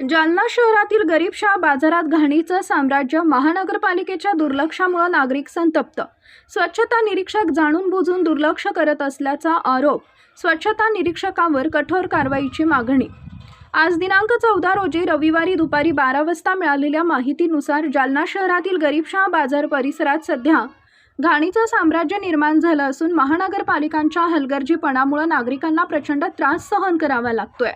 जालना शहरातील गरीबशाह बाजारात घाणीचं साम्राज्य, महानगरपालिकेच्या दुर्लक्षामुळे नागरिक संतप्त. स्वच्छता निरीक्षक जाणून बुजून दुर्लक्ष करत असल्याचा आरोप. स्वच्छता निरीक्षकावर कठोर कारवाईची मागणी. आज दिनांक 14 रोजी रविवारी दुपारी 12 वाजता मिळालेल्या माहितीनुसार जालना शहरातील गरीबशाह बाजार परिसरात सध्या घाणीचं साम्राज्य निर्माण झालं असून महानगरपालिकांच्या हलगर्जीपणामुळे नागरिकांना प्रचंड त्रास सहन करावा लागतोय.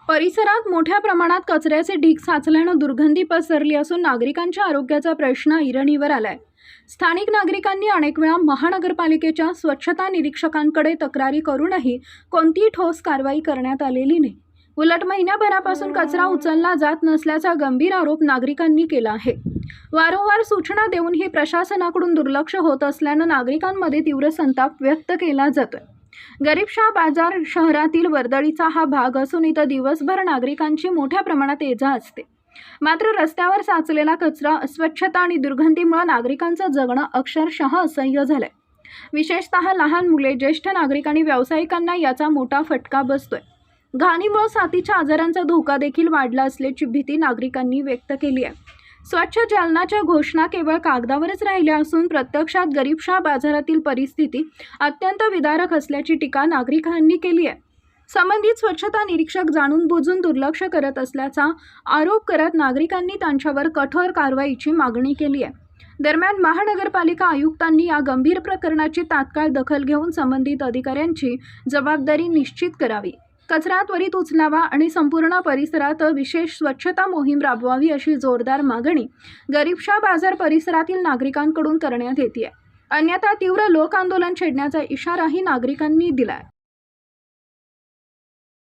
परिसरात मोठ्या प्रमाणात कचऱ्याचे ढीग साचल्यानं दुर्गंधी पसरली असून नागरिकांच्या आरोग्याचा प्रश्न ऐरणीवर आलाय. स्थानिक नागरिकांनी अनेक वेळा महानगरपालिकेच्या स्वच्छता निरीक्षकांकडे तक्रारी करूनही कोणतीही ठोस कारवाई करण्यात आलेली नाही. उलट महिन्याभरापासून कचरा उचलला जात नसल्याचा गंभीर आरोप नागरिकांनी केला आहे. वारंवार सूचना देऊनही प्रशासनाकडून दुर्लक्ष होत असल्यानं नागरिकांमध्ये तीव्र संताप व्यक्त केला जातोय. गरीबशाह बाजार शहरातील वर्दळीचा हा भाग असून इथं दिवसभर नागरिकांची मोठ्या प्रमाणात ये-जा असते. मात्र रस्त्यावर साचलेला कचरा, अस्वच्छता आणि दुर्गंधीमुळे नागरिकांचं जगणं अक्षरशः असह्य झालंय. विशेषतः लहान मुले, ज्येष्ठ नागरिक आणि व्यावसायिकांना याचा मोठा फटका बसतोय. घाणीमुळे साथीच्या आजारांचा धोका देखील वाढला असल्याची भीती नागरिकांनी व्यक्त केली आहे. स्वच्छ जालनाच्या घोषणा केवळ कागदावरच राहिल्या असून प्रत्यक्षात गरीबशाह बाजारातील परिस्थिती अत्यंत विदारक असल्याची टीका नागरिकांनी केली आहे. संबंधित स्वच्छता निरीक्षक जाणून बुजून दुर्लक्ष करत असल्याचा आरोप करत नागरिकांनी त्यांच्यावर कठोर कारवाईची मागणी केली आहे. दरम्यान महानगरपालिका आयुक्तांनी या गंभीर प्रकरणाची तात्काळ दखल घेऊन संबंधित अधिकाऱ्यांची जबाबदारी निश्चित करावी, कचरा त्वरित उचलावा आणि संपूर्ण परिसरात विशेष स्वच्छता मोहीम राबवावी अशी जोरदार मागणी गरीबशाह बाजार परिसरातील नागरिकांकडून करण्यात येते. अन्यथा तीव्र लोक आंदोलन छेडण्याचा इशाराही नागरिकांनी दिलाय.